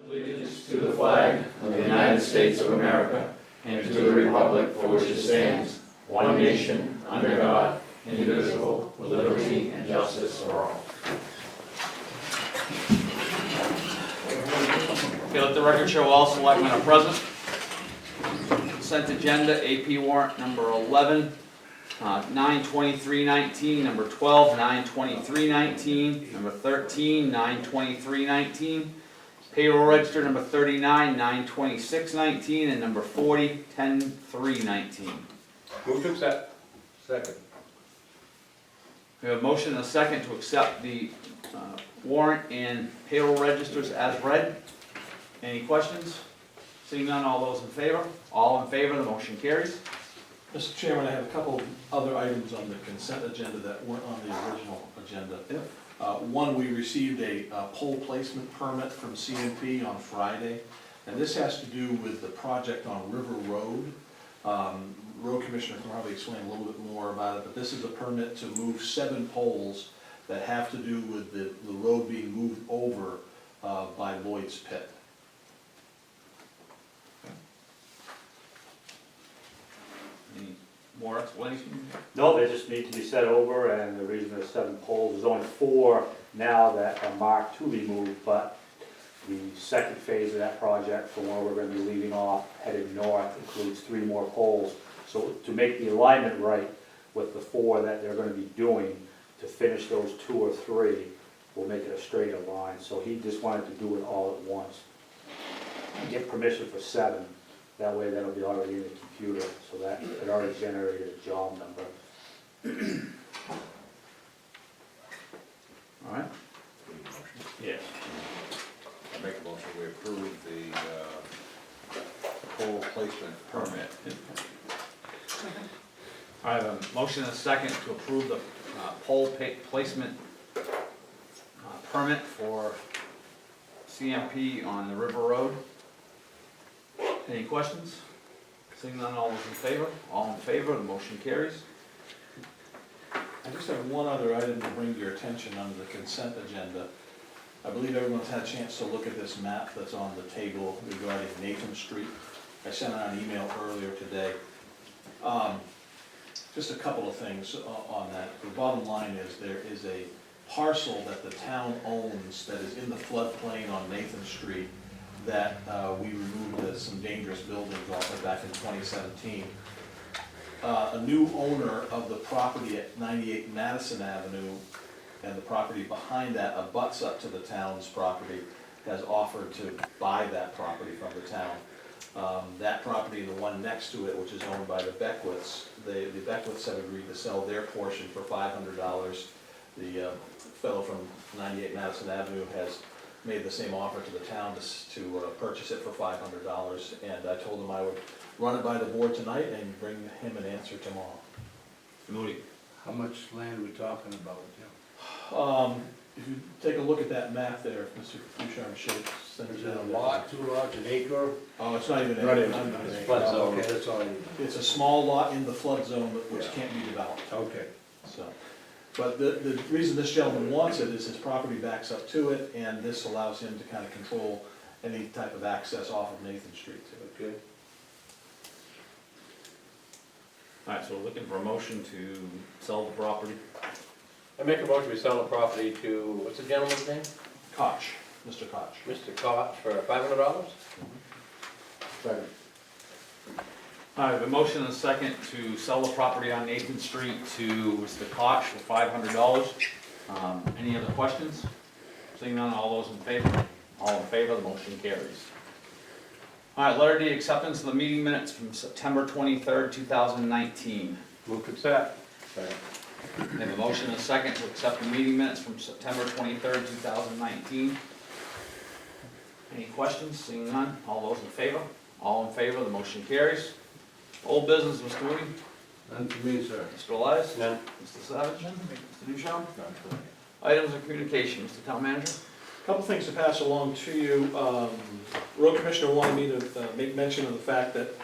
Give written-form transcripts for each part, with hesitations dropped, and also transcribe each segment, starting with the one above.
allegiance to the flag of the United States of America and to the republic for which it stands, one nation, under God, indivisible, with liberty and justice for all. Okay, let the record show all selectmen are present. Consent agenda, AP warrant number 11, 9/23/19, number 12, 9/23/19, number 13, 9/23/19, payroll register number 39, 9/26/19, and number 40, 10/3/19. Move to accept. Second. We have a motion and a second to accept the warrant and payroll registers as read. Any questions? Seeing none, all those in favor? All in favor, the motion carries. Mr. Chairman, I have a couple other items on the consent agenda that weren't on the original agenda. One, we received a pole placement permit from CMP on Friday, and this has to do with the project on River Road. Road Commissioner can probably explain a little bit more about it, but this is a permit to move 7 poles that have to do with the road being moved over by Lloyd's Pit. Any more explanation? No, they just need to be set over, and the reason there's 7 poles, there's only 4 now that are marked to be moved, but the second phase of that project, from where we're gonna be leaving off, headed north, includes 3 more poles. So to make the alignment right with the 4 that they're gonna be doing, to finish those 2 or 3, we'll make it a straighter line. So he just wanted to do it all at once. Get permission for 7. That way that'll be already in the computer, so that it already generated a job number. All right. Yes. I make a motion, we approve the pole placement permit. I have a motion and a second to approve the pole placement permit for CMP on the River Road. Any questions? Seeing none, all those in favor? All in favor, the motion carries. I just have one other item to bring to your attention under the consent agenda. I believe everyone's had a chance to look at this map that's on the table regarding Nathan Street. I sent out an email earlier today. Just a couple of things on that. The bottom line is there is a parcel that the town owns that is in the floodplain on Nathan Street that we removed as some dangerous buildings off of back in 2017. A new owner of the property at 98 Madison Avenue and the property behind that abuts up to the town's property, has offered to buy that property from the town. That property, the one next to it, which is owned by the Beckwiths, the Beckwiths have agreed to sell their portion for $500. The fellow from 98 Madison Avenue has made the same offer to the town to purchase it for $500, and I told him I would run it by the board tonight and bring him an answer tomorrow. Moody. How much land are we talking about, Jim? If you take a look at that map there, Mr. Bouchard should send Is it it a down. lot, 2 lots, an acre? Oh, it's not even. Not an even. acre, not an It's acre. flood zone. Okay, that's all you, It's a small lot in the flood zone, but which Yeah. can't be developed, okay. so. But the reason this gentleman wants it is his property backs up to it, and this allows him to kind of control any type of access off of Nathan Street to it. Okay. All right, so we're looking for a motion to sell the property. I make a motion, we sell the property to, what's the gentleman's name? Koch, Mr. Koch. Mr. Koch for $500? Second. I have a motion and a second to sell the property on Nathan Street to Mr. Koch for $500. Any other questions? Seeing none, all those in favor? All in favor, the motion carries. All right, letter D, acceptance of the meeting minutes from September 23rd, 2019. Move to accept. Second. I have a motion and a second to accept the meeting minutes from September 23rd, 2019. Any questions? Seeing none, all those in favor? All in favor, the motion carries. Old business, Mr. Moody? None for me, sir. Mr. Elias? None. Mr. Savage? Mr. Duchamp? Items of communication, Mr. Town Manager? Couple things to pass along to you. Road Commissioner wanted me to make mention of the fact that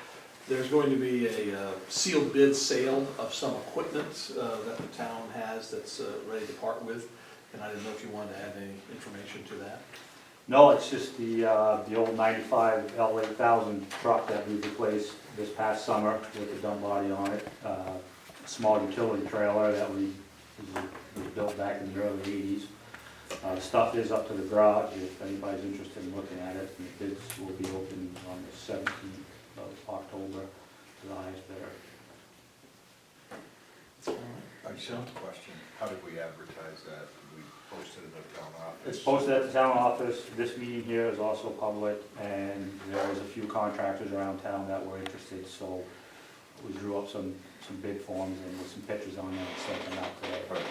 there's going to be a sealed bid sale of some equipment that the town has that's ready to part with, and I didn't know if you wanted to add any information to that. No, it's just the old 95 L8000 truck that we replaced this past summer with the dump body on it. A small utility trailer that was built back in the early 80s. The stuff is up to the garage if anybody's interested in looking at it. And the bids will be open on the 17th of October to the highest bidder. I just have a question, how did we advertise that? We posted it at town office? It's posted at the town office. This meeting here is also public, and there was a few contractors around town that were interested, so we drew up some bid forms and with some pictures on there and sent them out today. Right.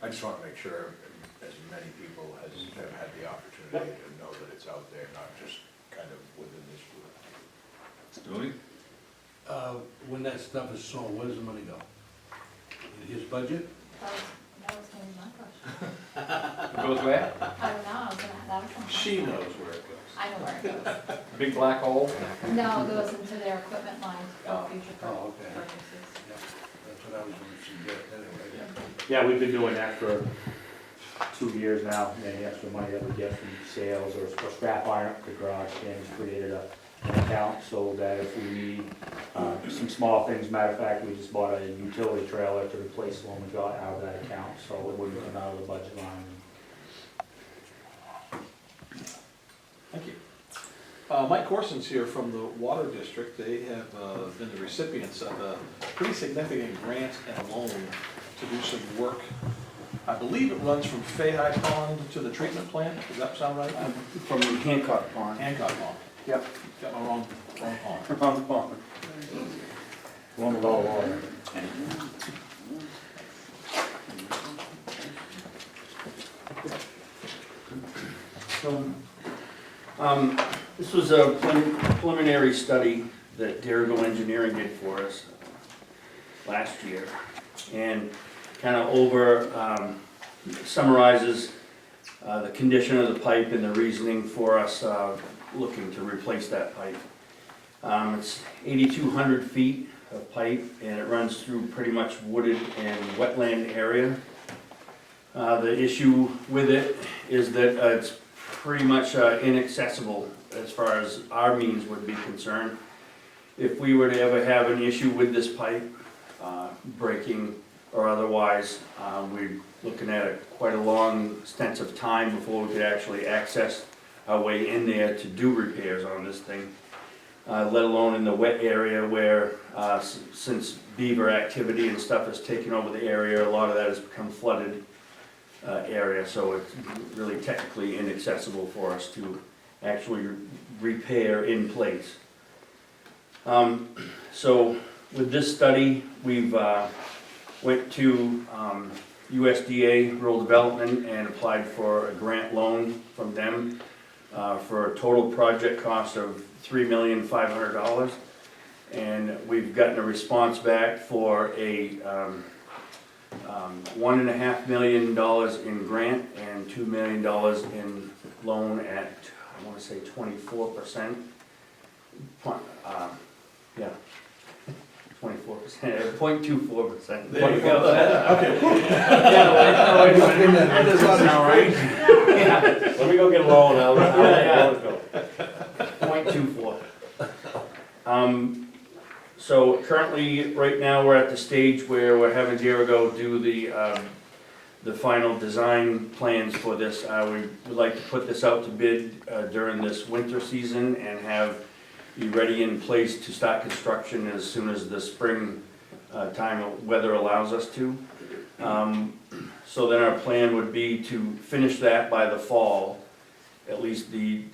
I just want to make sure as many people as have had the opportunity to know that it's out there, not just kind of within this group. Judy? When that stuff is sold, where does the money go? In his budget? That was gonna be my question. It goes where? I don't know, I was gonna, that was gonna. She knows where it goes. I know where it goes. Big black hole? No, it goes into their equipment line for future Oh, okay. purchases. Yeah, that's what I was going to get anyway. Yeah, we've been doing that for 2 years now. Any extra money that we get from sales or scrap iron, the garage stands created an account so that if we need some small things, matter of fact, we just bought a utility trailer to replace the one we got out of that account, so it wouldn't come out of the budget line. Thank you. Mike Corson's here from the Water District. They have been the recipients of a pretty significant grant and loan to do some work. I believe it runs from Fahey Pond to the treatment plant. Does that sound right? From Hancock Pond. Hancock Pond. Yep. Got my wrong pond. From the pond. One with all the water. So, this was a preliminary study that Dirigo Engineering did for us last year. And kind of summarizes the condition of the pipe and the reasoning for us looking to replace that pipe. It's 8,200 feet of pipe, and it runs through pretty much wooded and wetland area. The issue with it is that it's pretty much inaccessible as far as our means would be concerned. If we were to ever have an issue with this pipe, breaking or otherwise, we're looking at quite a long extensive time before we could actually access our way in there to do repairs on this thing. Let alone in the wet area where, since beaver activity and stuff has taken over the area, a lot of that has become flooded area, so it's really technically inaccessible for us to actually repair in place. So with this study, we've went to USDA Rural Development and applied for a grant loan from them for a total project cost of $3,500,000, and we've gotten a response back for a $1.5 million in grant and $2 million in loan at, I want to say 24%. Yeah, 24%, 0.24%. There you go. Okay. That does not sound right. Yeah. Let me go get a loan, I'll Yeah. go. 0.24. So currently, right now, we're at the stage where we're having Dirigo do the final design plans for this. We would like to put this out to bid during this winter season and have be ready in place to start construction as soon as the spring time weather allows us to. So then our plan would be to finish that by the fall, at least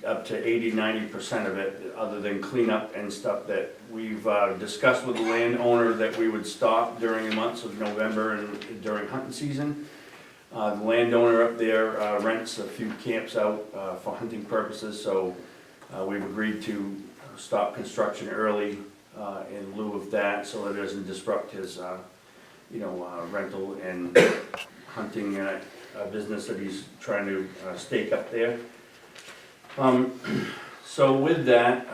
up to 80–90% of it, other than cleanup and stuff that we've discussed with the landowner that we would stop during the months of November and during hunting season. The landowner up there rents a few camps out for hunting purposes, so we've agreed to stop construction early in lieu of that, so that it doesn't disrupt his, rental and hunting business that he's trying to stake up there. So with that,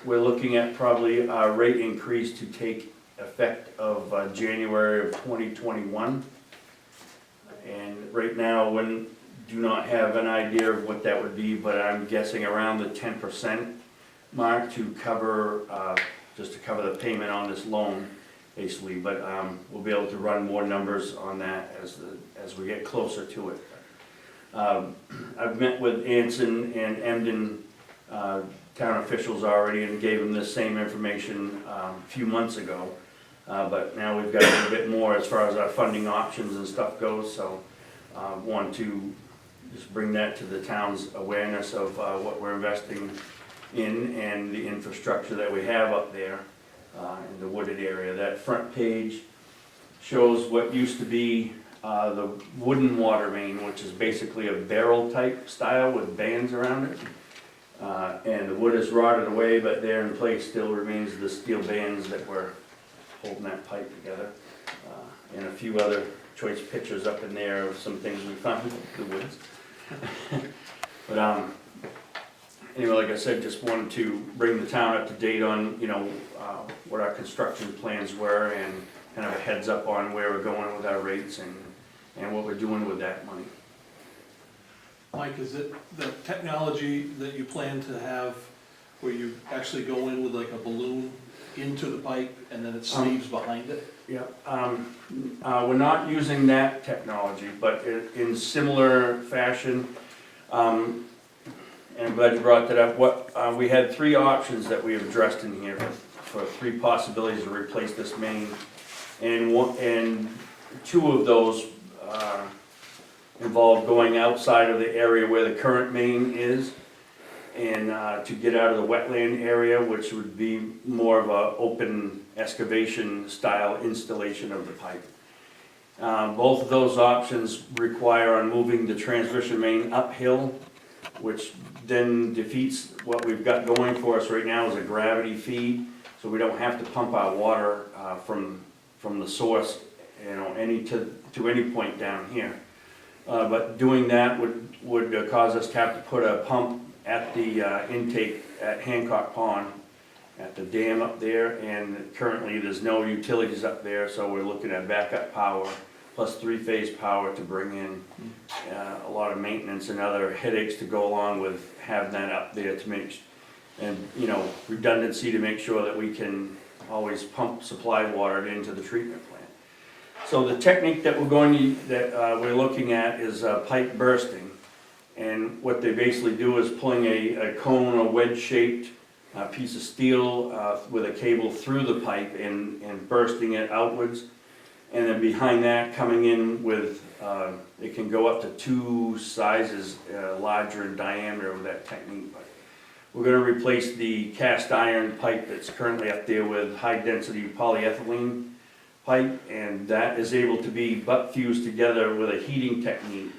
we're looking at probably a rate increase to take effect of January of 2021. And right now, when do not have an idea of what that would be, but I'm guessing around the 10% mark to cover, just to cover the payment on this loan, basically. But we'll be able to run more numbers on that as we get closer to it. I've met with Anson and Emden town officials already and gave them the same information a few months ago. But now we've got a little bit more as far as our funding options and stuff goes, so want to just bring that to the town's awareness of what we're investing in and the infrastructure that we have up there in the wooded area. That front page shows what used to be the wooden water main, which is basically a barrel type style with bands around it. And the wood is rotted away, but there in place still remains the steel bands that were holding that pipe together. And a few other choice pictures up in there of some things we found in the woods. But anyway, like I said, just wanted to bring the town up to date on, you know, what our construction plans were and kind of a heads up on where we're going with our rates and what we're doing with that money. Mike, is it the technology that you plan to have where you actually go in with like a balloon into the pipe and then it sleeves behind it? Yeah, we're not using that technology, but in similar fashion, and I'm glad you brought that up. We had three options that we have addressed in here for three possibilities to replace this main, and two of those involve going outside of the area where the current main is, and to get out of the wetland area, which would be more of a open excavation style installation of the pipe. Both of those options require on moving the transmission main uphill, which then defeats what we've got going for us right now as a gravity feed, so we don't have to pump our water from the source, you know, to any point down here. But doing that would cause us to have to put a pump at the intake at Hancock Pond, at the dam up there, and currently there's no utilities up there, so we're looking at backup power plus three-phase power to bring in a lot of maintenance and other headaches to go along with having that up there to make, and you know, redundancy to make sure that we can always pump supply water into the treatment plant. So the technique that we're looking at is pipe bursting, and what they basically do is pulling a cone or wedge-shaped piece of steel with a cable through the pipe and bursting it outwards, and then behind that coming in with it can go up to two sizes larger in diameter with that technique. But we're going to replace the cast iron pipe that's currently up there with high-density polyethylene pipe, and that is able to be butt fused together with a heating technique.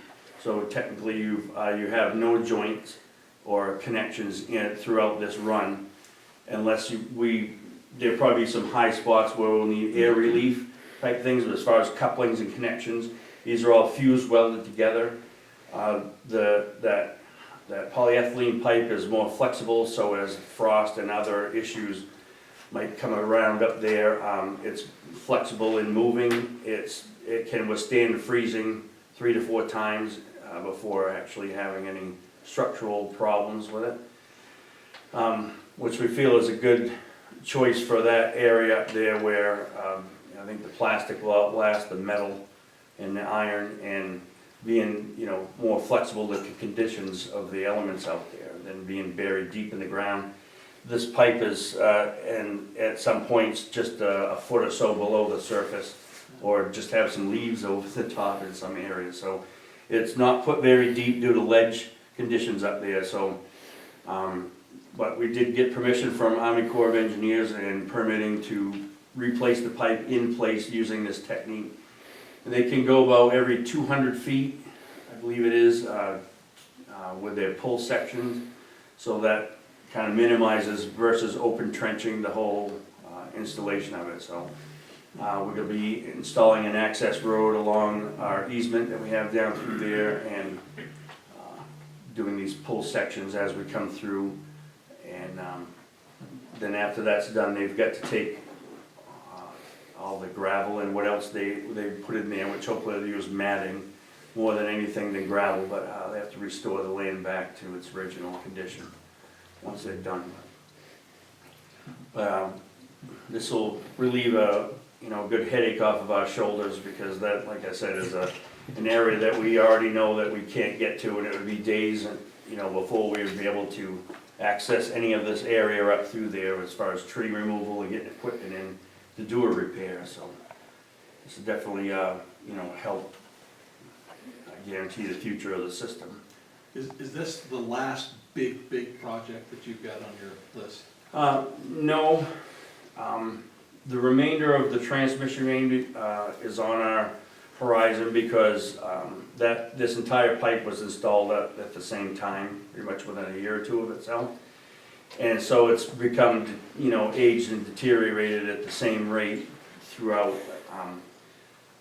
So technically you have no joints or connections throughout this run, unless there'll probably be some high spots where we'll need air relief type things, but as far as couplings and connections, these are all fused welded together. That polyethylene pipe is more flexible, so as frost and other issues might come around up there, it's flexible in moving. It can withstand freezing 3 to 4 times before actually having any structural problems with it, which we feel is a good choice for that area up there where I think the plastic will outlast the metal and the iron, and being, you know, more flexible to the conditions of the elements out there than being buried deep in the ground. This pipe is, and at some points, just a foot or so below the surface, or just have some leaves over the top in some areas. So it's not put very deep due to ledge conditions up there. So, but we did get permission from Army Corps of Engineers and permitting to replace the pipe in place using this technique. And they can go about every 200 feet, I believe it is, with their pull sections, so that kind of minimizes versus open trenching the whole installation of it. So we're going to be installing an access road along our easement that we have down through there, and doing these pull sections as we come through. And then after that's done, they've got to take all the gravel and what else they put in there, which hopefully they'll use matting more than anything than gravel, but they have to restore the land back to its original condition once they're done. This will relieve a good headache off of our shoulders, because that, like I said, is an area that we already know that we can't get to, and it would be days, before we would be able to access any of this area up through there as far as tree removal and getting equipment in to do a repair. So this will definitely, help guarantee the future of the system. Is this the last big project that you've got on your list? No. The remainder of the transmission main is on our horizon, because this entire pipe was installed at the same time, pretty much within a year or two of itself. And so it's become, aged and deteriorated at the same rate throughout.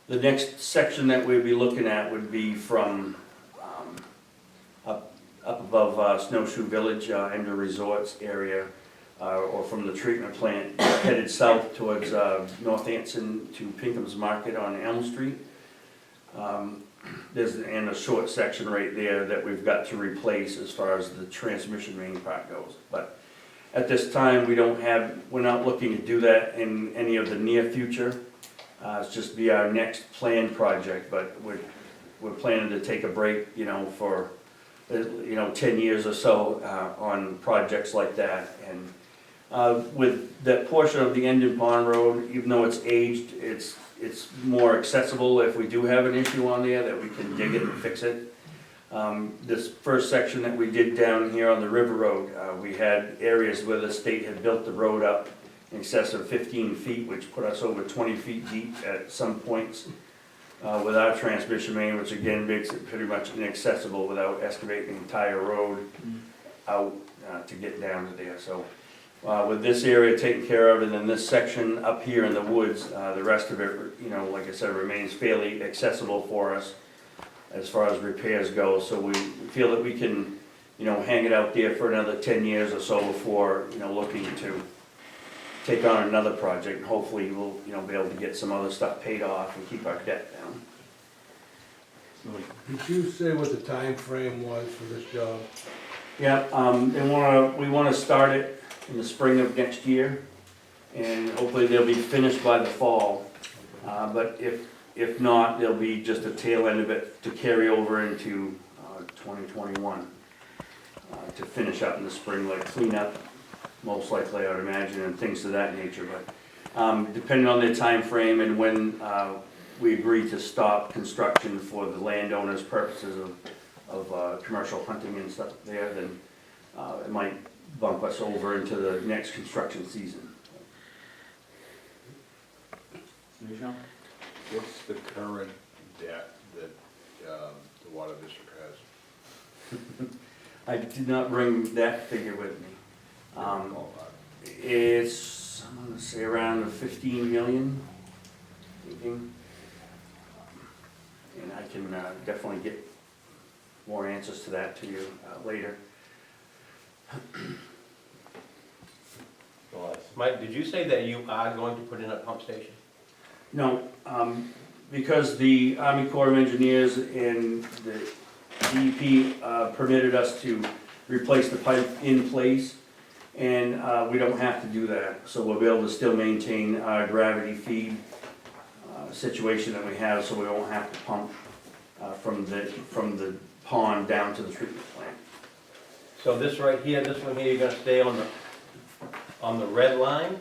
The next section that we'd be looking at would be from up above Snowshoe Village, into Resorts area, or from the treatment plant headed south towards North Anson to Pinkham's Market on Elm Street. There's a short section right there that we've got to replace as far as the transmission main part goes. But at this time, we're not looking to do that in any of the near future. It's just be our next planned project, but we're planning to take a break, for 10 years or so on projects like that. And with that portion of the Endon Pond Road, even though it's aged, it's more accessible if we do have an issue on there, that we can dig it and fix it. This first section that we did down here on the River Road, we had areas where the state had built the road up in excess of 15 feet, which put us over 20 feet deep at some points with our transmission main, which again makes it pretty much inaccessible without excavating the entire road out to get down to there. So with this area taken care of, and then this section up here in the woods, the rest of it, like I said, remains fairly accessible for us as far as repairs go. So we feel that we can, hang it out there for another 10 years or so before, looking to take on another project. And hopefully we'll, be able to get some other stuff paid off and keep our debt down. Did you say what the time frame was for this job? Yeah, we wanna start it in the spring of next year, and hopefully they'll be finished by the fall. But if not, there'll be just a tail end of it to carry over into 2021 to finish up in the spring, like clean up, most likely, I would imagine, and things of that nature. But depending on their time frame and when we agree to stop construction for the landowners' purposes of commercial hunting and stuff there, then it might bump us over into the next construction season. What's the current debt that the water district has? I did not bring that figure with me. It's, I'm gonna say around 15 million, thinking. And I can definitely get more answers to that to you later. Mike, did you say that you are going to put in a pump station? No, because the Army Corps of Engineers and the DEP permitted us to replace the pipe in place, and we don't have to do that. So we'll be able to still maintain our gravity feed situation that we have, so we won't have to pump from the pond down to the treatment plant. So this right here, this one here, you're gonna stay on the red line?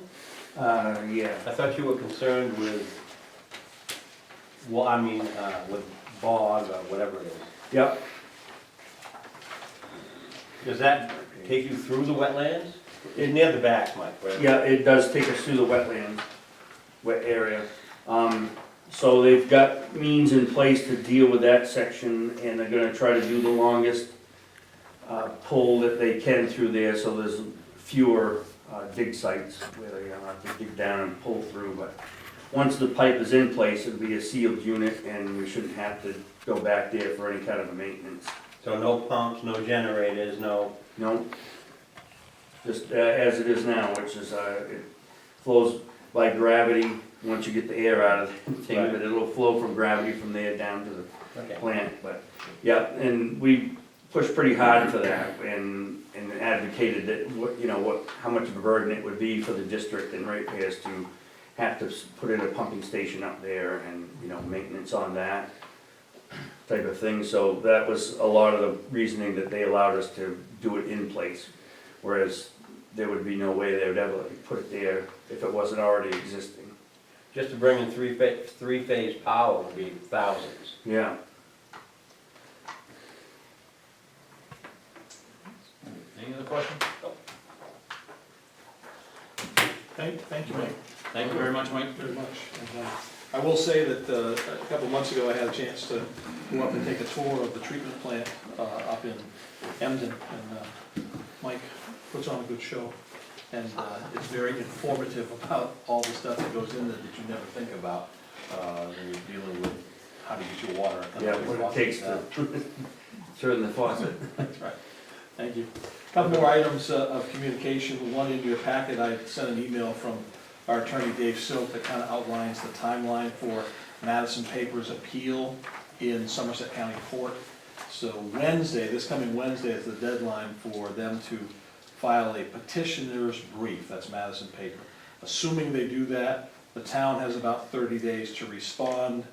Yeah. I thought you were concerned with, well, with bog or whatever it is. Yep. Does that take you through the wetlands? It's near the back, Mike, right? Yeah, it does take us through the wet area. So they've got means in place to deal with that section, and they're gonna try to do the longest pull that they can through there, so there's fewer dig sites where they have to dig down and pull through. But once the pipe is in place, it'll be a sealed unit, and we shouldn't have to go back there for any kind of a maintenance. So no pumps, no generators, no... No, just as it is now, which is, it flows by gravity once you get the air out of the thing, but it'll flow from gravity from there down to the Okay. plant, but, yeah, and we pushed pretty hard for that and advocated that, how much of a burden it would be for the district and ratepayers to have to put in a pumping station up there and, maintenance on that type of thing, so that was a lot of the reasoning that they allowed us to do it in place, whereas there would be no way they would ever put it there if it wasn't already existing. Just to bring in three-phase power would be thousands. Yeah. Any other questions? Thank you, Mike. Thank you very much, Mike. Very much. And, I will say that a couple months ago, I had a chance to go up and take a tour of the treatment plant up in Emden, and Mike puts on a good show. And it's very informative about all the stuff that goes in there that you never think about when you're dealing with how to get your water. Yeah, what it takes to turn the faucet. That's right. Thank you. A couple more items of communication. One in your packet, I sent an email from our attorney Dave Silk that kind of outlines the timeline for Madison Paper's appeal in Somerset County Court. So Wednesday, this coming Wednesday is the deadline for them to file a petitioner's brief, that's Madison Paper. Assuming they do that, the town has about 30 days to respond,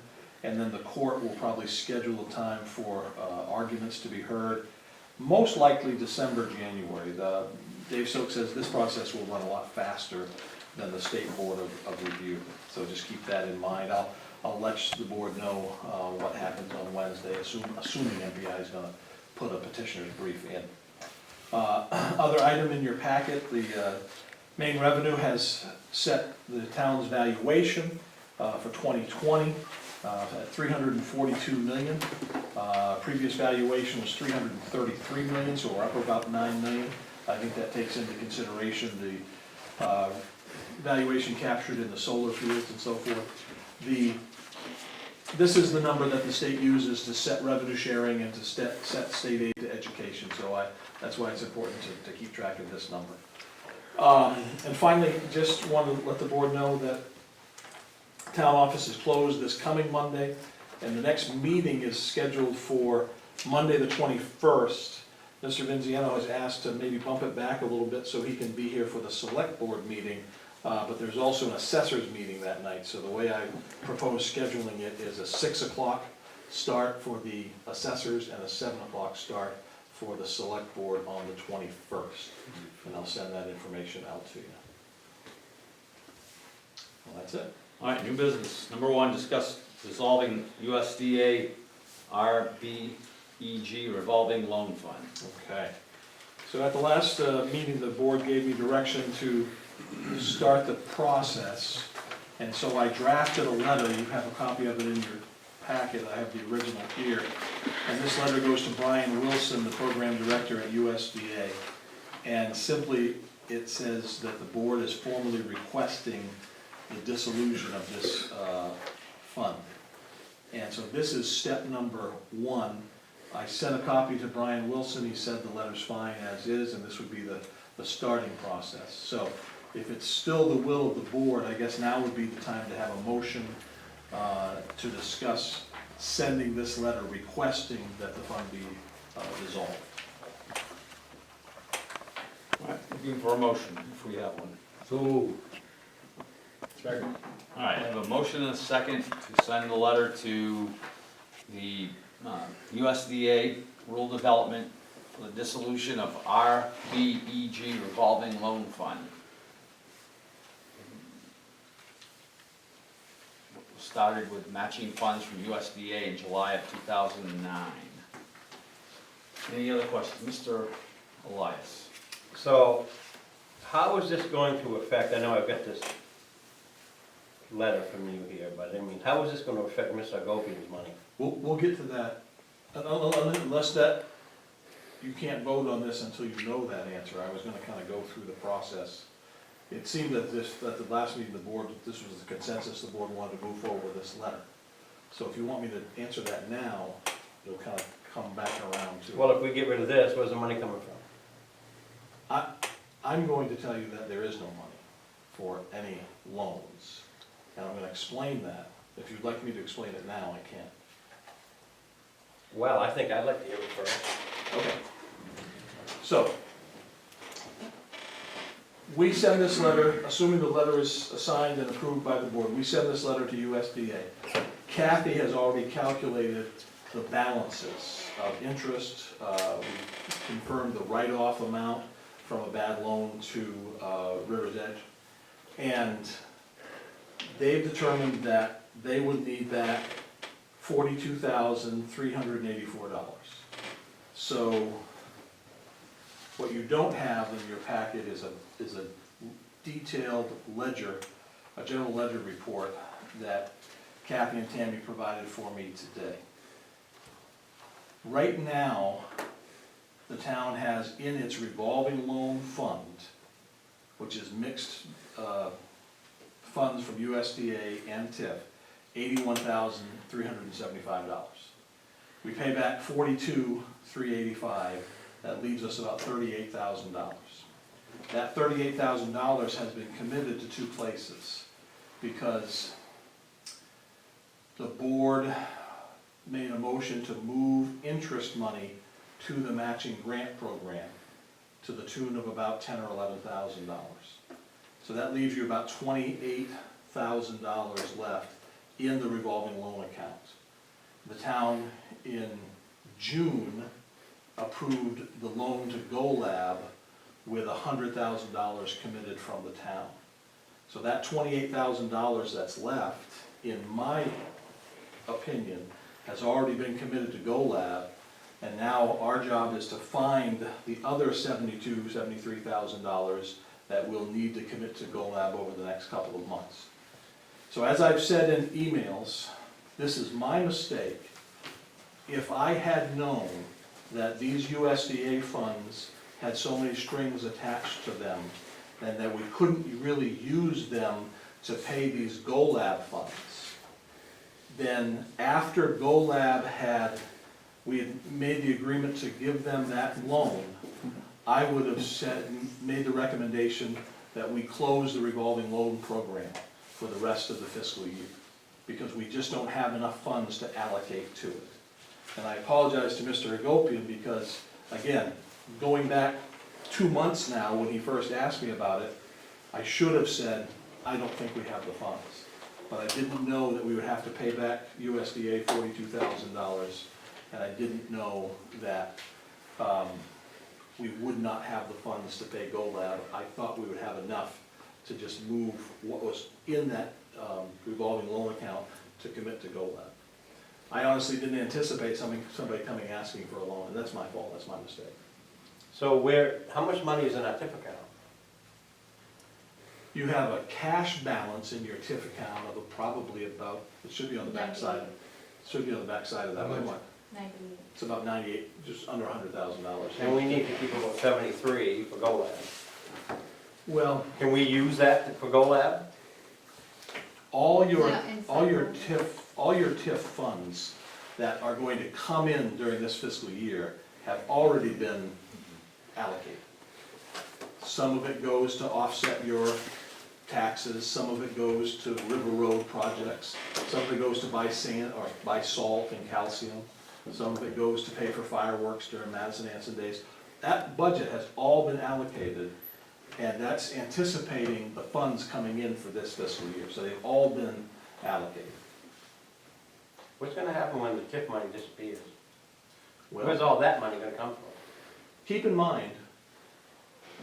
and then the court will probably schedule a time for arguments to be heard, most likely December, January. Dave Silk says this process will run a lot faster than the State Board of Review, so just keep that in mind. I'll let the board know what happens on Wednesday, assuming MPI is going to put a petitioner's brief in. Other item in your packet, the Maine Revenue has set the town's valuation for 2020 at $342 million. Previous valuation was $333 million, so we're up about $9 million. I think that takes into consideration the valuation captured in the solar fields and so forth. This is the number that the state uses to set revenue sharing and to set state aid to education, so that's why it's important to keep track of this number. And finally, just want to let the board know that town office is closed this coming Monday, and the next meeting is scheduled for Monday the 21st. Mr. Vinziano has asked to maybe bump it back a little bit so he can be here for the select board meeting, but there's also an assessors meeting that night, so the way I propose scheduling it is a 6 o'clock start for the assessors and a 7 o'clock start for the select board on the 21st, and I'll send that information out to you. Well, that's it. All right, new business. Number one, discuss dissolving USDA RBEG revolving loan fund. Okay. So at the last meeting, the board gave me direction to start the process, and so I drafted a letter. You have a copy of it in your packet. I have the original here. And this letter goes to Brian Wilson, the program director at USDA. And simply, it says that the board is formally requesting the dissolution of this fund. And so this is step number one. I sent a copy to Brian Wilson. He said the letter's fine as is, and this would be the starting process. So if it's still the will of the board, I guess now would be the time to have a motion to discuss sending this letter requesting that the fund be dissolved. All right, looking for a motion, if we have one. So, Second. All right, I have a motion and a second to send the letter to the USDA Rural Development for the dissolution of RBEG revolving loan fund. Started with matching funds from USDA in July of 2009. Any other questions? Mr. Elias? So, how is this going to affect, I know I've got this letter from you here, but I mean, how is this gonna affect Mr. Agopian's money? We'll get to that. Unless that, you can't vote on this until you know that answer. I was gonna kind of go through the process. It seemed that at the last meeting, the board, this was the consensus, the board wanted to move forward with this letter. So if you want me to answer that now, it'll kind of come back around to. Well, if we get rid of this, where's the money coming from? I'm going to tell you that there is no money for any loans. and I'm gonna explain that. If you'd like me to explain it now, I can. Well, I think I'd like to hear it first. Okay. So, we send this letter, assuming the letter is signed and approved by the board, we send this letter to USDA. Kathy has already calculated the balances of interest. We confirmed the write-off amount from a bad loan to River's Edge. And they've determined that they would need back $42,384. So what you don't have in your packet is a detailed ledger, a general ledger report that Kathy and Tammy provided for me today. Right now, the town has in its revolving loan fund, which is mixed funds from USDA and TIF, $81,375. We pay back $42,385, that leaves us about $38,000. That $38,000 has been committed to two places, because the board made a motion to move interest money to the matching grant program to the tune of about $10,000 or $11,000. So that leaves you about $28,000 left in the revolving loan account. The town in June approved the loan to GoLab with $100,000 committed from the town. So that $28,000 that's left, in my opinion, has already been committed to GoLab, and now our job is to find the other $72,000, $73,000 that we'll need to commit to GoLab over the next couple of months. So as I've said in emails, this is my mistake. If I had known that these USDA funds had so many strings attached to them, and that we couldn't really use them to pay these GoLab funds, then after GoLab we had made the agreement to give them that loan, I would have made the recommendation that we close the revolving loan program for the rest of the fiscal year, because we just don't have enough funds to allocate to it. And I apologize to Mr. Hagopian, because, again, going back 2 months now, when he first asked me about it, I should have said, I don't think we have the funds. But I didn't know that we would have to pay back USDA $42,000, and I didn't know that we would not have the funds to pay GoLab. I thought we would have enough to just move what was in that revolving loan account to commit to GoLab. I honestly didn't anticipate somebody coming asking for a loan, and that's my fault, that's my mistake. So how much money is in our TIF account? You have a cash balance in your TIF account of probably about, it should be on the back side, it should be on the back side of that one. 98. It's about 98, just under $100,000. And we need to keep about 73 for GoLab. Well, Can we use that for GoLab? all your Yeah, and TIF funds that are going to come in during this fiscal year have already been allocated. Some of it goes to offset your taxes, some of it goes to river road projects, some of it goes to buy sand, or buy salt and calcium, some of it goes to pay for fireworks during Madison Anson days. That budget has all been allocated, and that's anticipating the funds coming in for this fiscal year, so they've all been allocated. What's gonna happen when the TIF money disappears? Well, Where's all that money gonna come from? keep in mind,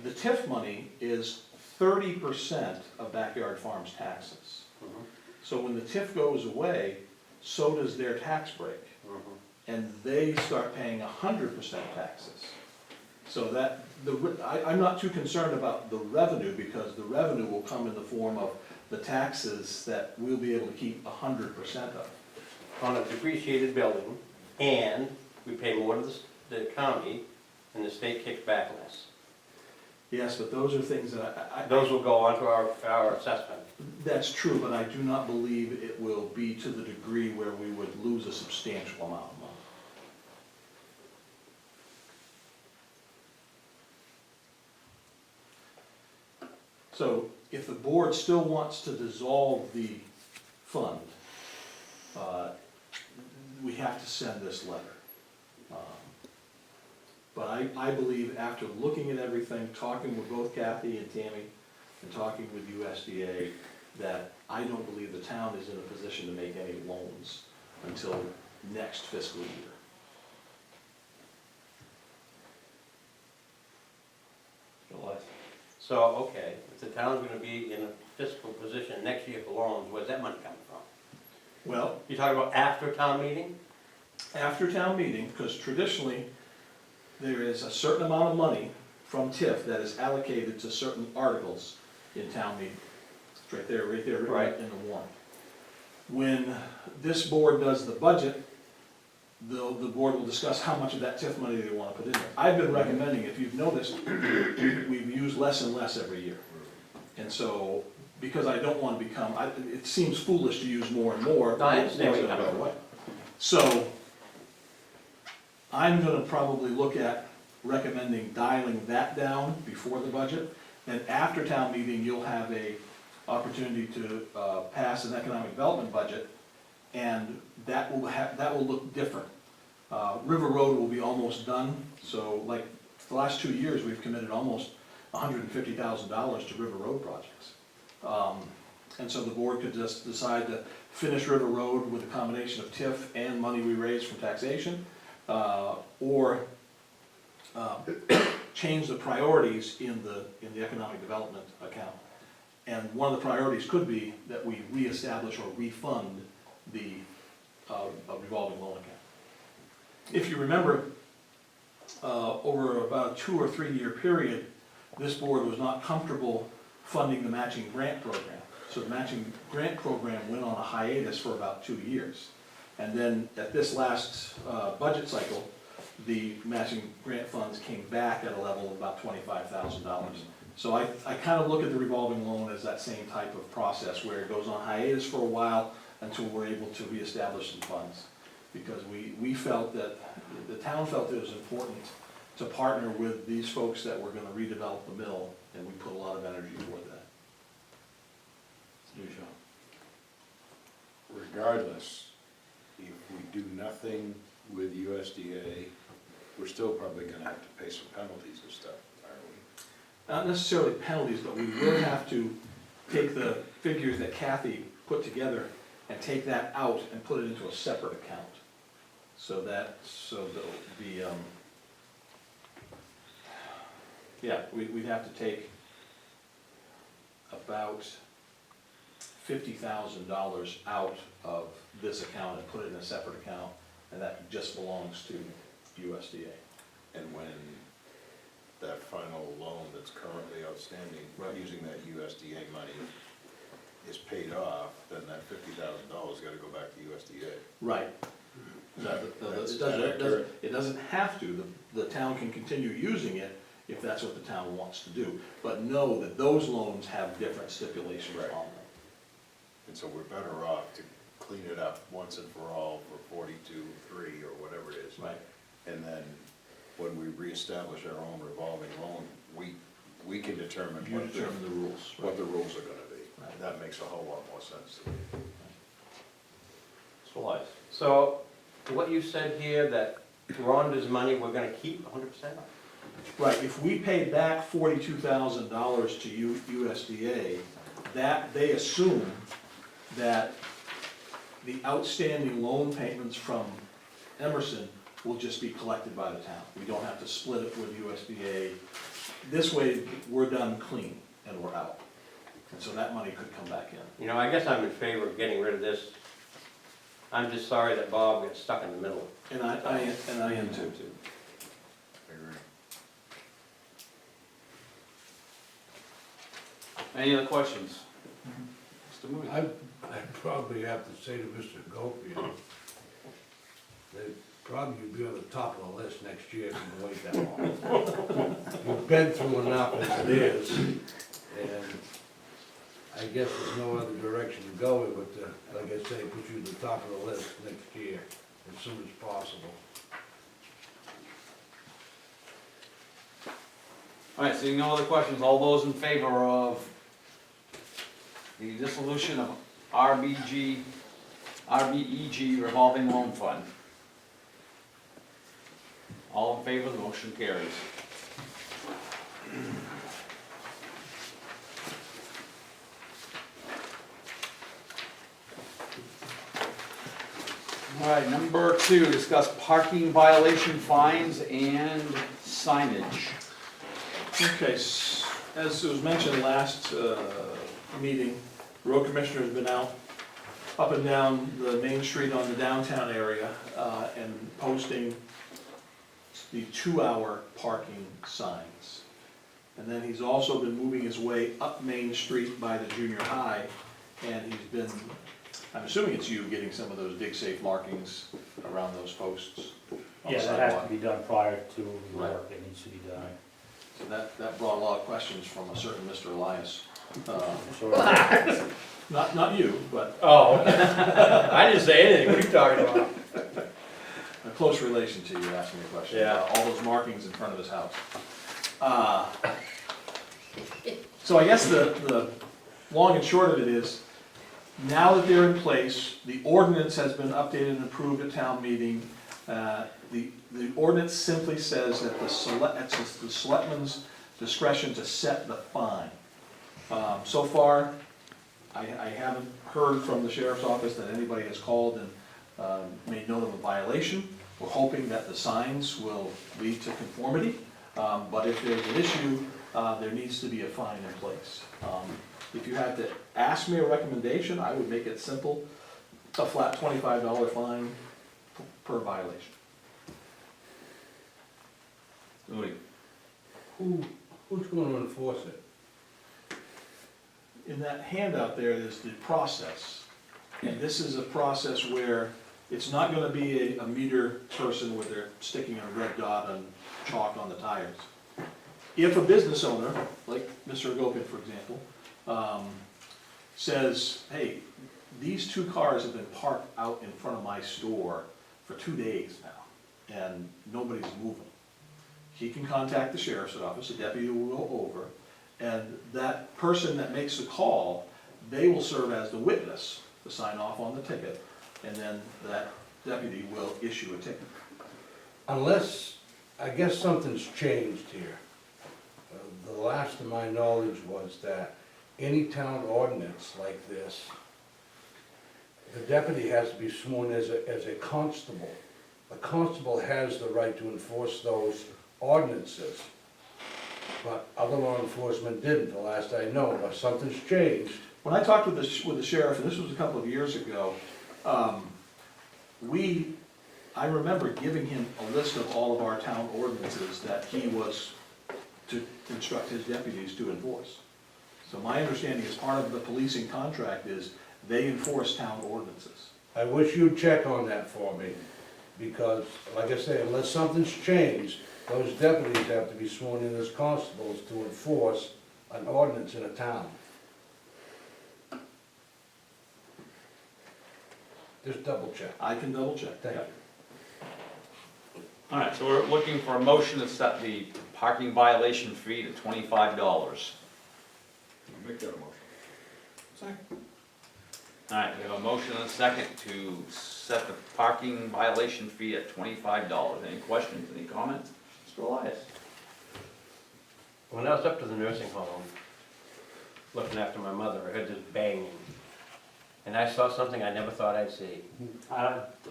the TIF money is 30% of Backyard Farms taxes. Mhm, So when the TIF goes away, so does their tax break, mhm. and they start paying 100% taxes. So that, I'm not too concerned about the revenue, because the revenue will come in the form of the taxes that we'll be able to keep 100% of. On a depreciated building, and we pay more to the county, and the state kicks back less. Yes, but those are things that Those will go onto our assessment. that's true, but I do not believe it will be to the degree where we would lose a substantial amount of money. So if the board still wants to dissolve the fund, we have to send this letter. But I believe after looking at everything, talking with both Kathy and Tammy, and talking with USDA, that I don't believe the town is in a position to make any loans until next fiscal year. So, okay, if the town's gonna be in a fiscal position next year for loans, where's that money coming from? Well, You talking about after town meeting? after town meeting, because traditionally, there is a certain amount of money from TIF that is allocated to certain articles in town meeting. It's right there, Right. in the warrant. When this board does the budget, the board will discuss how much of that TIF money they wanna put in there. I've been recommending, if you've noticed, we've used less and less every year. And so, because I don't wanna become, it seems foolish to use more and more. No, I understand where you're coming from. So, I'm gonna probably look at recommending dialing that down before the budget. And after town meeting, you'll have a opportunity to, pass an economic development budget, and that will look different. River Road will be almost done, so like, for the last 2 years, we've committed almost $150,000 to River Road projects. And so the board could just decide to finish River Road with a combination of TIF and money we raise from taxation, or change the priorities in the economic development account. And one of the priorities could be that we reestablish or refund the revolving loan account. If you remember, over about a 2 or 3 year period, this board was not comfortable funding the matching grant program. So the matching grant program went on a hiatus for about 2 years. And then at this last budget cycle, the matching grant funds came back at a level of about $25,000. So I kind of look at the revolving loan as that same type of process, where it goes on hiatus for a while until we're able to reestablish some funds. Because we felt that, the town felt it was important to partner with these folks that were gonna redevelop the mill, and we put a lot of energy toward that. Regardless, if we do nothing with USDA, we're still probably gonna have to pay some penalties and stuff, aren't we? Not necessarily penalties, but we will have to take the figures that Kathy put together and take that out and put it into a separate account. So there'll be, we'd have to take about $50,000 out of this account and put it in a separate account, and that just belongs to USDA. And when that final loan that's currently outstanding, Right. using that USDA money is paid off, then that $50,000 gotta go back to USDA. Right. It doesn't have to, the town can continue using it if that's what the town wants to do. But know that those loans have different stipulations Right. on them. And so we're better off to clean it up once and for all for 42-3 or whatever it is. Right. And then when we reestablish our own revolving loan, we can determine You determine the rules. what the rules are gonna be. Right. That makes a whole lot more sense to me. So, what you said here, that Rhonda's money, we're gonna keep 100%? Right, if we pay back $42,000 to USDA, that, they assume that the outstanding loan payments from Emerson will just be collected by the town. We don't have to split it with USDA. This way, we're done clean and we're out. And so that money could come back in. You know, I guess I'm in favor of getting rid of this. I'm just sorry that Bob gets stuck in the middle. And I am too. I agree. Any other questions? Mr. Moody? I'd probably have to say to Mr. Gopian, they'd probably be on the top of the list next year if you wait that long. You've been through enough as it is, and I guess there's no other direction to go with, but like I say, put you at the top of the list next year as soon as possible. All right, seeing no other questions, all those in favor of the dissolution of RBEG revolving loan fund. All in favor, the motion carries. All right, number 2, discuss parking violation fines and signage. Okay, as was mentioned last meeting, the road commissioner has been out up and down the main street on the downtown area and posting the 2-hour parking signs. And then he's also been moving his way up Main Street by the junior high, and he's been, I'm assuming it's you, getting some of those dig safe markings around those posts on the Yeah, that has sidewalk. to be done prior to the Right. work that needs to be done. So that brought a lot of questions from a certain Mr. Elias. So, Not you, but Oh, I didn't say anything, what are you talking about? a close relation to you asking me a question Yeah. about all those markings in front of his house. So I guess the long and short of it is, now that they're in place, the ordinance has been updated and approved at town meeting. The ordinance simply says that it's the selectmen's discretion to set the fine. So far, I haven't heard from the sheriff's office that anybody has called and made note of a violation. We're hoping that the signs will lead to conformity, but if there's an issue, there needs to be a fine in place. If you had to ask me a recommendation, I would make it simple, a flat $25 fine per violation. Louis. Who's gonna enforce it? In that handout there is the process. And this is a process where it's not gonna be a meter person where they're sticking a red dot on chalk on the tires. If a business owner, like Mr. Agopian, for example, says, hey, these 2 cars have been parked out in front of my store for 2 days now, and nobody's moving. He can contact the sheriff's office, a deputy will go over, and that person that makes the call, they will serve as the witness to sign off on the ticket, and then that deputy will issue a ticket. Unless, I guess something's changed here. The last of my knowledge was that any town ordinance like this, the deputy has to be sworn as a constable. The constable has the right to enforce those ordinances, but other law enforcement didn't, the last I know, but something's changed. When I talked with the sheriff, and this was a couple of years ago, I remember giving him a list of all of our town ordinances that he was to instruct his deputies to enforce. So my understanding as part of the policing contract is they enforce town ordinances. I wish you'd check on that for me, because, like I say, unless something's changed, those deputies have to be sworn in as constables to enforce an ordinance in a town. Just double check. I can double check. Thank you. All right, so we're looking for a motion to set the parking violation fee to $25. Make that a motion. All right, we have a motion and a second to set the parking violation fee at $25. Any questions, any comments? Mr. Elias? When I was up to the nursing home, looking after my mother, I heard this banging. And I saw something I never thought I'd see.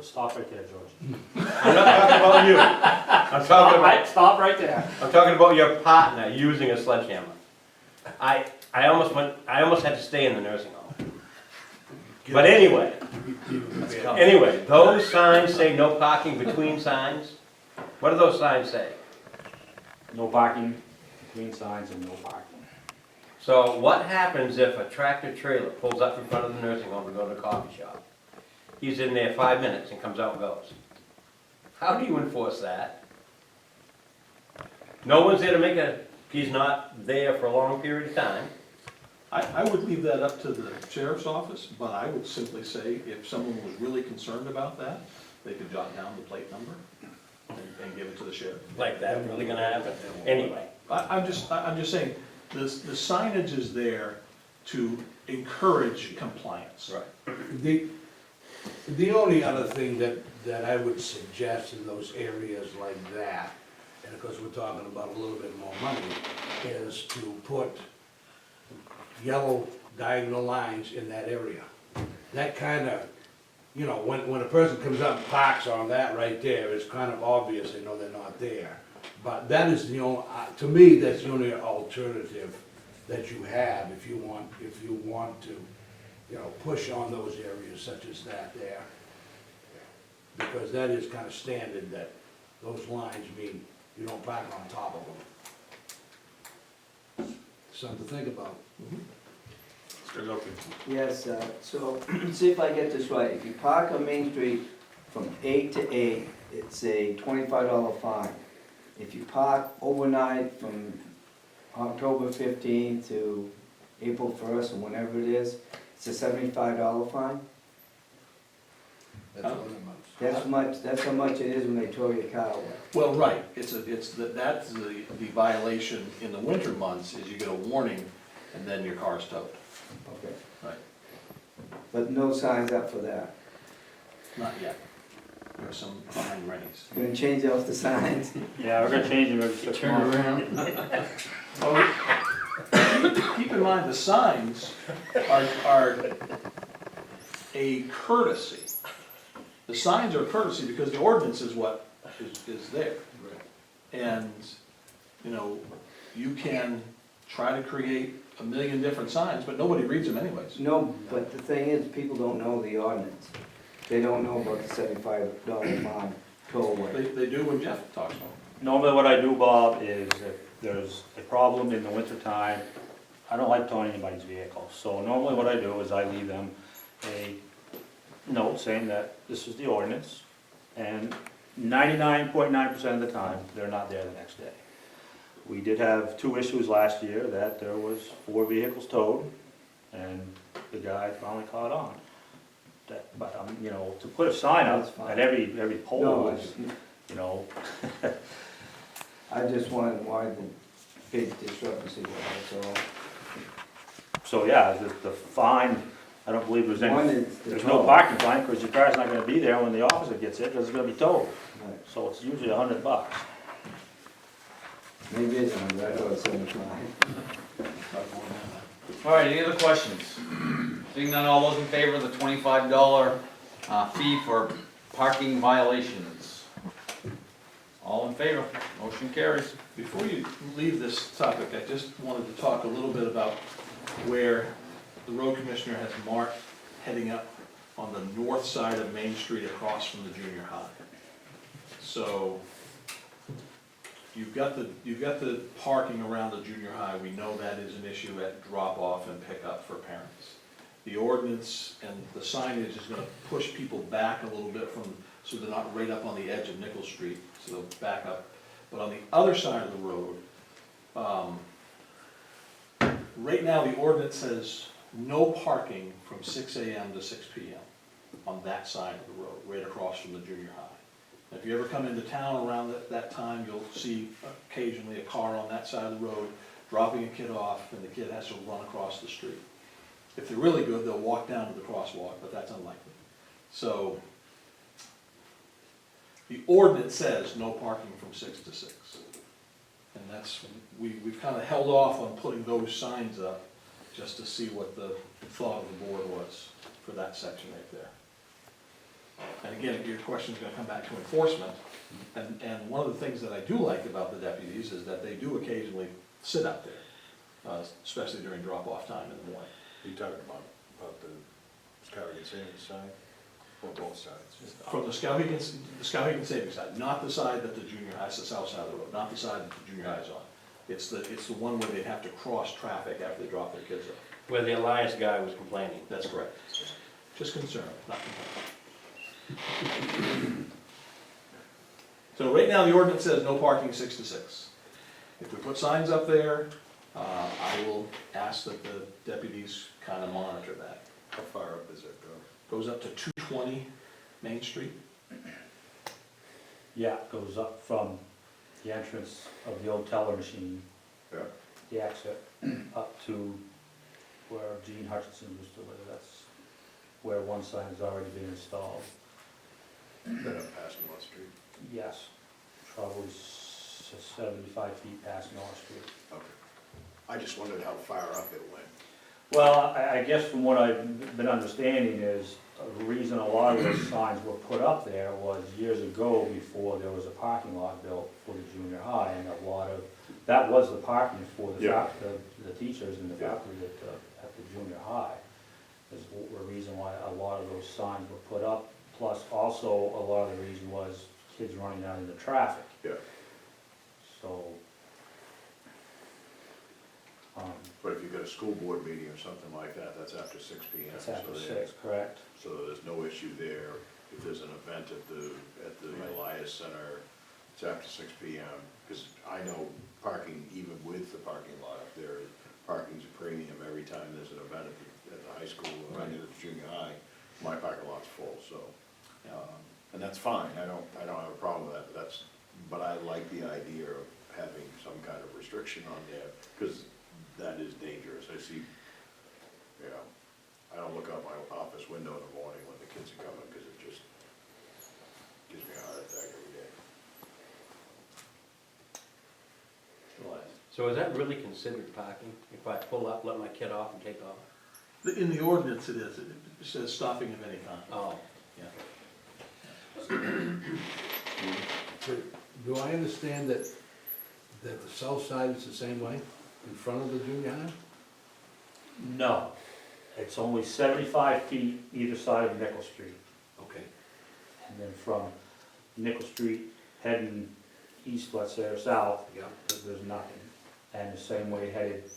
Stop right there, George. I'm not talking about you. Stop right there. I'm talking about your partner using a sledgehammer. I almost had to stay in the nursing home. But anyway, those signs say no parking between signs. What do those signs say? No parking between signs and no parking. So what happens if a tractor trailer pulls up in front of the nursing home to go to the coffee shop? He's in there 5 minutes and comes out and goes. How do you enforce that? No one's there to make he's not there for a long period of time. I would leave that up to the sheriff's office, but I would simply say if someone was really concerned about that, they could jot down the plate number and give it to the sheriff. Like that really gonna happen? Anyway, I'm just saying, the signage is there to encourage compliance. The, the only other thing that I would suggest in those areas like that, and of course we're talking about a little bit more money, is to put yellow diagonal lines in that area. That kind of, you know, when a person comes up and parks on that right there, it's kind of obvious they know they're not there. But that is the only, to me, that's the only alternative that you have if you want to, you know, push on those areas such as that there. Because that is kind of standard, that those lines mean you don't park on top of them. Something to think about. Mr. Gopi. Yes, so, see if I get this right, if you park on Main Street from 8 to 8, it's a $25 fine. If you park overnight from October 15th to April 1st, or whenever it is, it's a $75 fine? That's what I'm. That's how much it is when they tow your car away. Well, right, that's the violation in the winter months, is you get a warning, and then your car's towed. Okay. Right. But no signs up for that. Not yet. There are some behind Rennie's. Gonna change out the signs. Yeah, we're gonna change them every 6 months. Keep in mind, the signs are a courtesy. The signs are a courtesy because the ordinance is what is there. And, you know, you can try to create a million different signs, but nobody reads them anyways. No, but the thing is, people don't know the ordinance. They don't know about the $75 fine tow away. They do when Jeff talks about Normally what I do, Bob, is if there's a problem in the wintertime, I don't like towing anybody's vehicle. So normally what I do is I leave them a note saying that this is the ordinance, and 99.9% of the time, they're not there the next day. We did have 2 issues last year that there was 4 vehicles towed, and the guy finally caught on. But, you know, to put a sign That's up fine. at every pole No, is, you know, I just wanted why the big discrepancy was, that's all. so yeah, the fine, I don't believe there's One any, is the there's no tow. parking fine, because your car's not gonna be there when the officer gets it, because it's gonna be towed. Right. So it's usually $100. Maybe it's on, I thought it was 75. All right, any other questions? Seeing none, all those in favor of the $25 fee for parking violations? All in favor, motion carries. Before you leave this topic, I just wanted to talk a little bit about where the road commissioner has marked heading up on the north side of Main Street across from the junior high. So you've got the parking around the junior high. We know that is an issue at drop off and pick up for parents. The ordinance and the signage is gonna push people back a little bit from, so they're not right up on the edge of Nickel Street, so they'll back up. But on the other side of the road, right now the ordinance says no parking from 6 AM to 6 PM on that side of the road, right across from the junior high. If you ever come into town around that time, you'll see occasionally a car on that side of the road dropping a kid off, and the kid has to run across the street. If they're really good, they'll walk down to the crosswalk, but that's unlikely. So the ordinance says no parking from 6 to 6. And that's, we've kind of held off on putting those signs up just to see what the thought of the board was for that section right there. And again, your question's gonna come back to enforcement. And one of the things that I do like about the deputies is that they do occasionally sit out there, especially during drop-off time in the morning. You talking about the Skowhegan Savings side, or both sides? From the Skowhegan Savings side, not the side that the junior high, it's the south side of the road, not the side that the junior high is on. It's the one where they'd have to cross traffic after they drop their kids off. Where the Alliance guy was complaining. That's correct. Just concern, not complaint. So right now, the ordinance says no parking 6 to 6. If we put signs up there, I will ask that the deputies kind of monitor that. How far up does it go? Goes up to 220 Main Street. Yeah, it goes up from the entrance of the old teller machine, Yeah. the exit, up to where Gene Hutchinson used to live, that's where one sign has already been installed. Then up past North Street. Yes, probably 75 feet past North Street. Okay. I just wondered how far up it went. Well, I guess from what I've been understanding is, the reason a lot of those signs were put up there was years ago, before there was a parking lot built for the junior high, and a lot of, that was the parking for the Yeah. the teachers in the Yeah. faculty at the junior high. Is the reason why a lot of those signs were put up, plus also a lot of the reason was kids running out into traffic. Yeah. So, But if you've got a school board meeting or something like that, that's after 6 PM. it's after so 6, correct? So there's no issue there. If there's an event at the Right. Elias Center, it's after 6 PM. Because I know parking, even with the parking lot up there, parking's a premium every time there's an event at the high school or at the junior high. My parking lot's full, so, and that's fine. I don't have a problem with that, but I like the idea of having some kind of restriction on there, because that is dangerous. I see, I don't look out my office window in the morning when the kids are coming, because it just gives me a heart attack every day. So is that really considered parking? If I pull up, let my kid off and take off? In the ordinance it is, it says stopping of any kind. Oh, Do I understand that the south side is the same way, in front of the junior high? No, it's only 75 feet either side of Nickel Street. Okay. And then from Nickel Street heading east, let's say, or south, Yeah. there's nothing. And the same way headed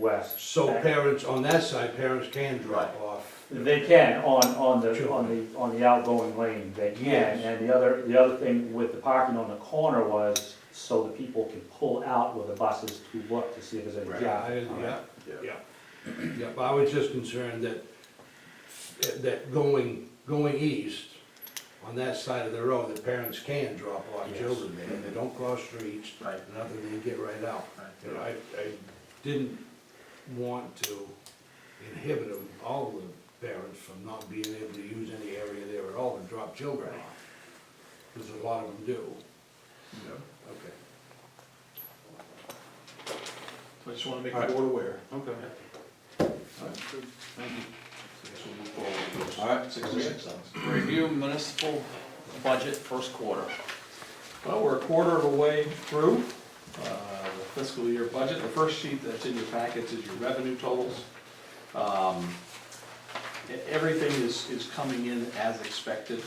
west. So parents, on that side, parents can drop off. They can, on the outgoing lane, they can. Yes. And the other thing with the parking on the corner was so that people can pull out with the buses to look to see if there's any Right. traffic. Yeah. Yeah, but I was just concerned that going east, on that side of the road, the parents can drop off Yes. children there, and they don't cross streets, Right. nothing, they get right out. You know, I didn't want to inhibit them, all the parents, from not being able to use any area there at all and drop children off, because a lot of them do. Okay. So I just wanna make the board aware. Okay. Thank Thank you. I guess we'll move forward with those. All right. 66 cents. Review municipal budget first quarter. Well, we're a quarter of a way through the fiscal year budget. The first sheet that's in your packets is your revenue totals. Everything is coming in as expected.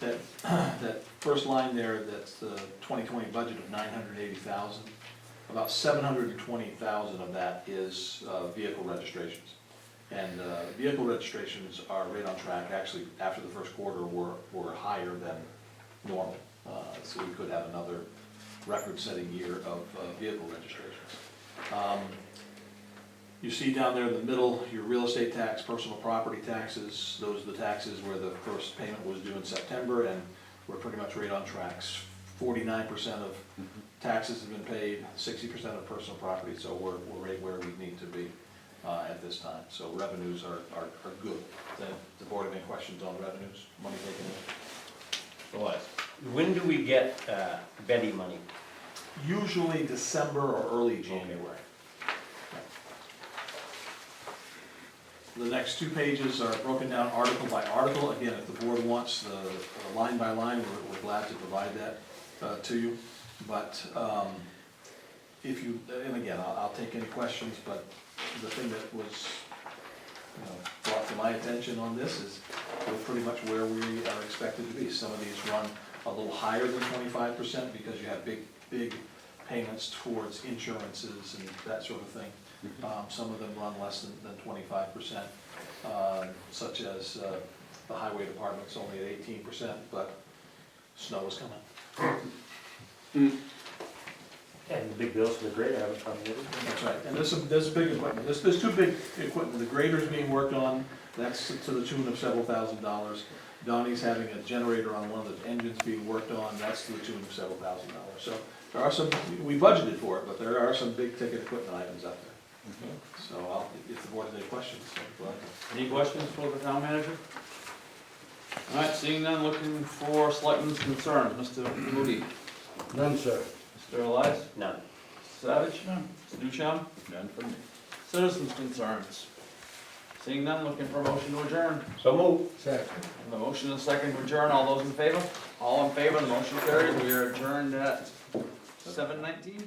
That first line there, that's the 2020 budget of $980,000. About $720,000 of that is vehicle registrations. And vehicle registrations are right on track. Actually, after the first quarter, were higher than normal. So we could have another record-setting year of vehicle registrations. You see down there in the middle, your real estate tax, personal property taxes. Those are the taxes where the first payment was due in September, and we're pretty much right on tracks. 49% of taxes have been paid, 60% of personal property, so we're right where we need to be at this time. So revenues are good. The board have any questions on revenues, money taken in? what? When do we get Betty money? Usually December or early January. The next two pages are broken down article by article. Again, if the board wants the line by line, we're glad to provide that to you. But if you, and again, I'll take any questions, but the thing that was brought to my attention on this is we're pretty much where we are expected to be. Some of these run a little higher than 25% because you have big payments towards insurances and that sort of thing. Some of them run less than 25%, such as the highway department's only at 18%, but snow is coming. And the big bills for the grader haven't come yet. That's right, and there's big equipment, there's two big equipment, the grader's being worked on, that's to the tune of several $1,000s. Donnie's having a generator on one of the engines being worked on, that's to the tune of several $1,000s. So there are some, we budgeted for it, but there are some big ticket equipment items out there. So I'll, if the board has any questions, I'm glad to. Any questions for the town manager? All right, seeing none, looking for selectmen's concerns. Mr. Moody? None, sir. Mr. Elias? None. Savage? None. Mr. Duchamp? None from me. Citizens' concerns. Seeing none, looking for a motion to adjourn. So move. Second. The motion and a second to adjourn, all those in favor? All in favor, the motion carries, we are adjourned at 7:19.